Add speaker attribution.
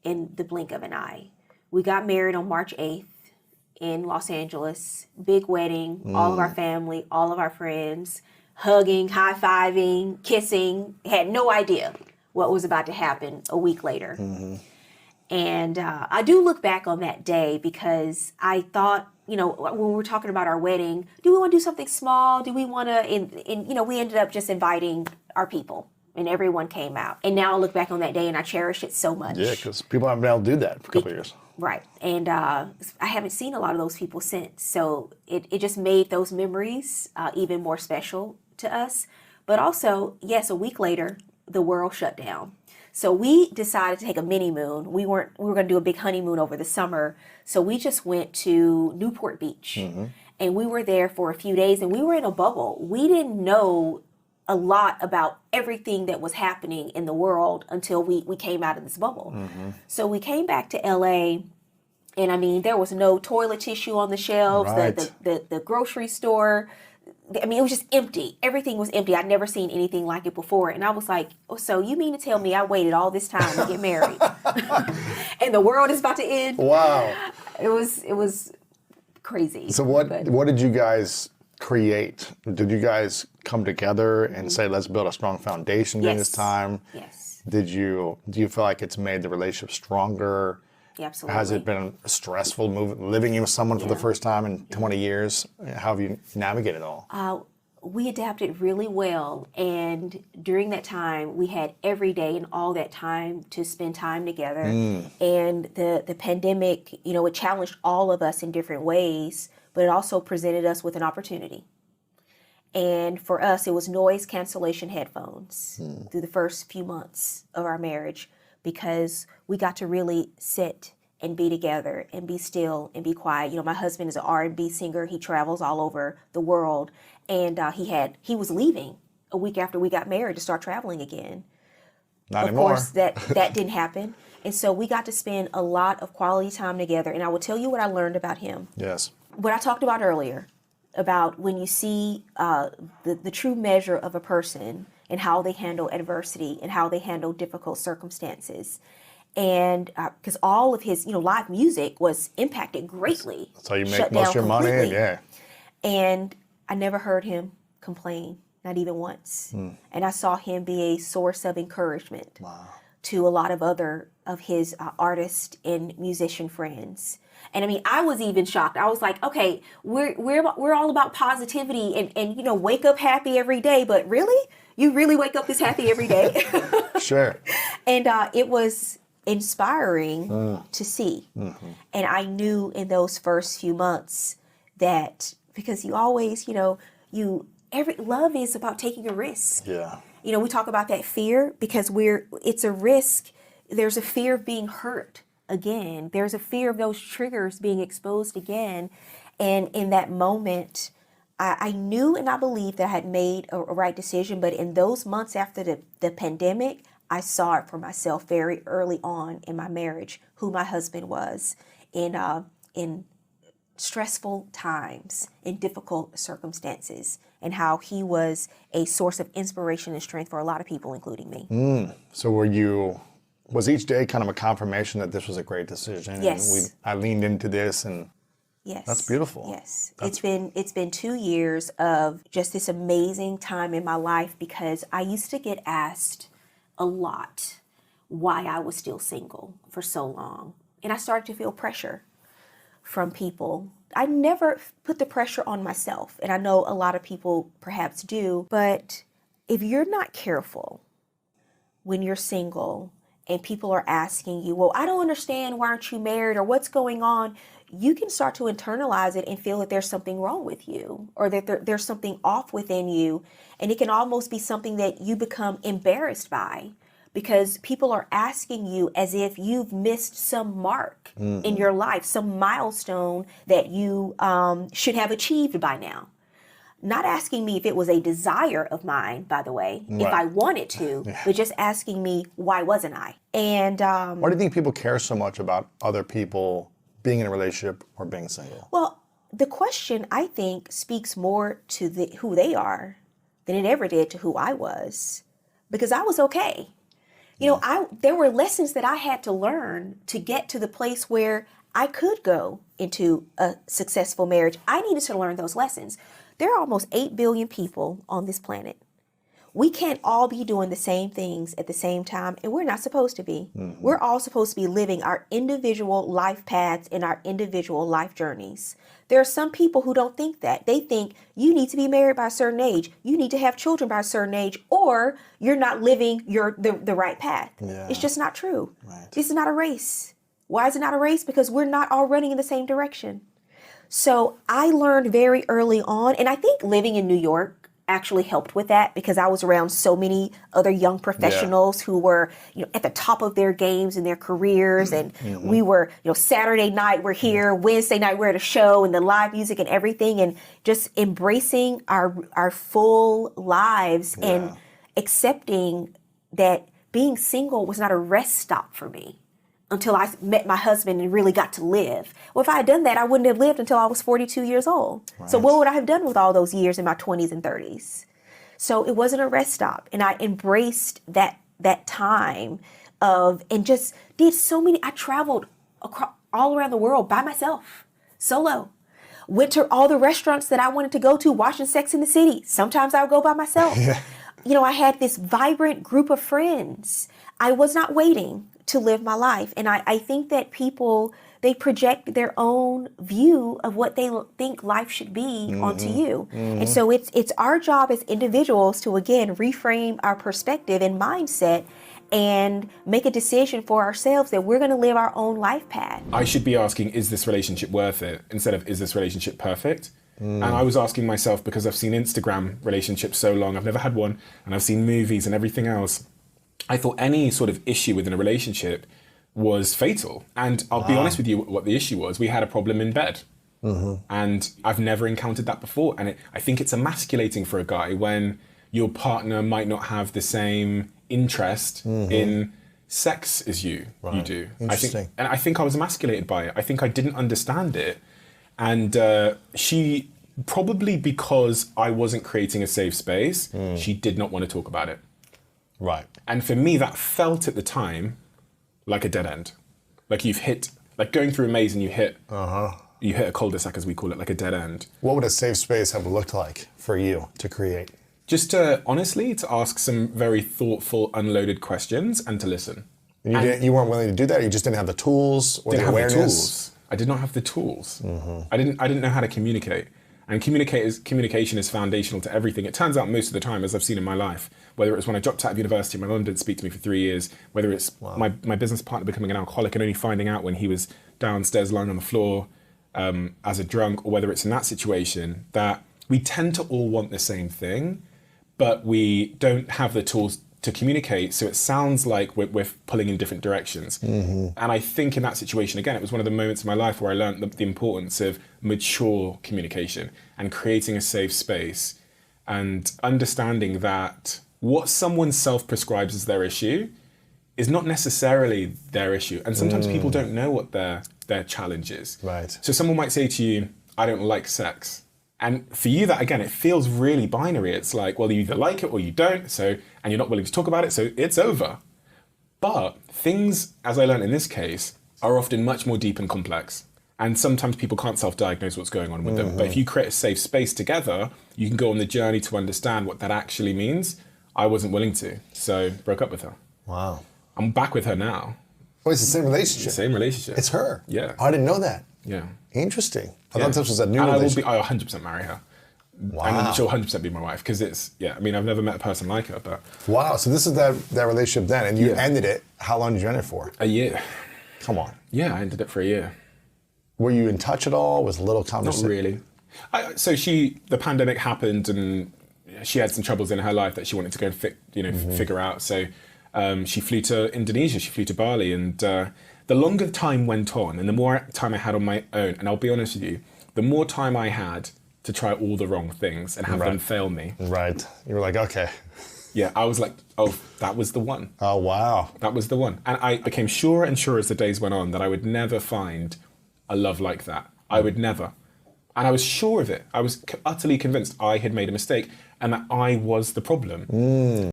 Speaker 1: in the blink of an eye. We got married on March 8th in Los Angeles. Big wedding, all of our family, all of our friends, hugging, high-fiving, kissing. Had no idea what was about to happen a week later. And I do look back on that day because I thought, you know, when we were talking about our wedding, do we want to do something small? Do we want to, and you know, we ended up just inviting our people and everyone came out. And now I look back on that day and I cherish it so much.
Speaker 2: Yeah, because people haven't been able to do that for a couple of years.
Speaker 1: Right. And I haven't seen a lot of those people since. So it just made those memories even more special to us. But also, yes, a week later, the world shut down. So we decided to take a mini moon. We were going to do a big honeymoon over the summer. So we just went to Newport Beach and we were there for a few days and we were in a bubble. We didn't know a lot about everything that was happening in the world until we came out of this bubble. So we came back to LA and I mean, there was no toilet tissue on the shelves,
Speaker 2: Right.
Speaker 1: the grocery store. I mean, it was just empty. Everything was empty. I'd never seen anything like it before. And I was like, oh, so you mean to tell me I waited all this time to get married and the world is about to end?
Speaker 2: Wow.
Speaker 1: It was crazy.
Speaker 2: So what did you guys create? Did you guys come together and say, let's build a strong foundation during this time?
Speaker 1: Yes.
Speaker 2: Do you feel like it's made the relationship stronger?
Speaker 1: Yeah, absolutely.
Speaker 2: Has it been stressful living with someone for the first time in 20 years? How have you navigated it all?
Speaker 1: We adapted really well. And during that time, we had every day and all that time to spend time together. And the pandemic, you know, it challenged all of us in different ways, but it also presented us with an opportunity. And for us, it was noise cancellation headphones through the first few months of our marriage, because we got to really sit and be together and be still and be quiet. You know, my husband is an R&B singer. He travels all over the world. And he was leaving a week after we got married to start traveling again.
Speaker 2: Not
Speaker 1: of
Speaker 2: anymore.
Speaker 1: course, that didn't happen. And so we got to spend a lot of quality time together. And I will tell you what I learned about him.
Speaker 2: Yes.
Speaker 1: What I talked about earlier, about when you see the true measure of a person and how they handle adversity and how they handle difficult circumstances. And because all of his, you know, live music was impacted greatly.
Speaker 2: That's how you make most of your money. Yeah.
Speaker 1: And I never heard him complain, not even once. And I saw him be a source of encouragement to a lot of other of his artist and musician friends. And I mean, I was even shocked. I was like, okay, we're all about positivity and you know, wake up happy every day. But really? You really wake up this happy every day?
Speaker 2: Sure.
Speaker 1: And it was inspiring to see. And I knew in those first few months that, because you always, you know, love is about taking a risk.
Speaker 2: Yeah.
Speaker 1: You know, we talk about that fear because it's a risk. There's a fear of being hurt again. There's a fear of those triggers being exposed again. And in that moment, I knew and I believed that I had made a right decision. But in those months after the pandemic, I saw it for myself very early on in my marriage, who my husband was in stressful times, in difficult circumstances, and how he was a source of inspiration and strength for a lot of people, including me.
Speaker 2: So was each day kind of a confirmation that this was a great decision?
Speaker 1: Yes.
Speaker 2: And I leaned into this and
Speaker 1: Yes.
Speaker 2: That's beautiful.
Speaker 1: Yes. It's been 2 years of just this amazing time in my life, because I used to get asked a lot why I was still single for so long. And I started to feel pressure from people. I never put the pressure on myself, and I know a lot of people perhaps do, but if you're not careful when you're single and people are asking you, well, I don't understand, why aren't you married, or what's going on? You can start to internalize it and feel that there's something wrong with you, or that there's something off within you. And it can almost be something that you become embarrassed by, because people are asking you as if you've missed some mark in your life, some milestone that you should have achieved by now. Not asking me if it was a desire of mine, by the way, if I wanted to, but just asking me, why wasn't I? And
Speaker 2: why do you think people care so much about other people being in a relationship or being single?
Speaker 1: Well, the question, I think, speaks more to who they are than it ever did to who I was, because I was okay. You know, there were lessons that I had to learn to get to the place where I could go into a successful marriage. I needed to learn those lessons. There are almost 8 billion people on this planet. We can't all be doing the same things at the same time, and we're not supposed to be. We're all supposed to be living our individual life paths and our individual life journeys. There are some people who don't think that. They think you need to be married by a certain age, you need to have children by a certain age, or you're not living the right path.
Speaker 2: Yeah.
Speaker 1: It's just not true.
Speaker 2: Right.
Speaker 1: This is not a race. Why is it not a race? Because we're not all running in the same direction. So I learned very early on, and I think living in New York actually helped with that because I was around so many other young professionals who were, at the top of their games in their careers. And we were, Saturday night we're here, Wednesday night we're at a show and the live music and everything, and just embracing our full lives and accepting that being single was not a rest stop for me until I met my husband and really got to live. Well, if I had done that, I wouldn't have lived until I was 42 years old. Right. So what would I have done with all those years in my 20s and 30s? So it wasn't a rest stop. And I embraced that time and just did so many. I traveled all around the world by myself, solo. Went to all the restaurants that I wanted to go to, watching Sex in the City. Sometimes I would go by myself. I had this vibrant group of friends. I was not waiting to live my life. And I think that people, they project their own view of what they think life should be onto you. And so it's our job as individuals to, again, reframe our perspective and mindset and make a decision for ourselves that we're going to live our own life path.
Speaker 3: I should be asking, is this relationship worth it? Instead of, is this relationship perfect? And I was asking myself, because I've seen Instagram relationships so long, I've never had one, and I've seen movies and everything else. I thought any sort of issue within a relationship was fatal. And I'll be honest with you, what the issue was. We had a problem in bed. And I've never encountered that before. And I think it's emasculating for a guy when your partner might not have the same interest in sex as you do.
Speaker 2: Interesting.
Speaker 3: I think I was emasculated by it. I think I didn't understand it. And she, probably because I wasn't creating a safe space, she did not want to talk about it.
Speaker 2: Right.
Speaker 3: And for me, that felt at the time like a dead end. Like you've hit, like going through a maze and you hit a cul-de-sac, as we call it, like a dead end.
Speaker 2: What would a safe space have looked like for you to create?
Speaker 3: Just to, honestly, to ask some very thoughtful, unloaded questions and to listen.
Speaker 2: You weren't willing to do that? You just didn't have the tools or the awareness?
Speaker 3: I did not have the tools. I didn't know how to communicate. And communication is foundational to everything. It turns out most of the time, as I've seen in my life, whether it's when I dropped out of university, my mum didn't speak to me for 3 years, whether it's my business partner becoming an alcoholic and only finding out when he was downstairs lying on the floor as a drunk, or whether it's in that situation, that we tend to all want the same thing, but we don't have the tools to communicate, so it sounds like we're pulling in different directions. And I think in that situation, again, it was one of the moments in my life where I learned the importance of mature communication and creating a safe space and understanding that what someone self-prescribes as their issue is not necessarily their issue. And sometimes people don't know what their challenge is.
Speaker 2: Right.
Speaker 3: So someone might say to you, I don't like sex. And for you, that, again, it feels really binary. It's like, well, you either like it or you don't, and you're not willing to talk about it, so it's over. But things, as I learned in this case, are often much more deep and complex. And sometimes people can't self-diagnose what's going on with them. But if you create a safe space together, you can go on the journey to understand what that actually means. I wasn't willing to, so broke up with her.
Speaker 2: Wow.
Speaker 3: I'm back with her now.
Speaker 2: Oh, it's the same relationship?
Speaker 3: The same relationship.
Speaker 2: It's her?
Speaker 3: Yeah.
Speaker 2: Oh, I didn't know that.
Speaker 3: Yeah.
Speaker 2: Interesting. I thought this was a new
Speaker 3: and
Speaker 2: relationship.
Speaker 3: I'll 100% marry her.
Speaker 2: Wow.
Speaker 3: And she'll 100% be my wife, because I've never met a person like her, but...
Speaker 2: Wow, so this is that relationship then, and you ended it. How long did you end it for?
Speaker 3: A year.
Speaker 2: Come on.
Speaker 3: Yeah, I ended it for a year.
Speaker 2: Were you in touch at all? Was a little conversation?
Speaker 3: Not really. So the pandemic happened, and she had some troubles in her life that she wanted to go and figure out. So she flew to Indonesia, she flew to Bali, and the longer time went on, and the more time I had on my own, and I'll be honest with you, the more time I had to try all the wrong things and have them fail me.
Speaker 2: Right. You were like, okay.
Speaker 3: Yeah, I was like, oh, that was the one.
Speaker 2: Oh, wow.
Speaker 3: That was the one. And I became surer and surer as the days went on that I would never find a love like that. I would never. And I was sure of it. I was utterly convinced I had made a mistake and that I was the problem.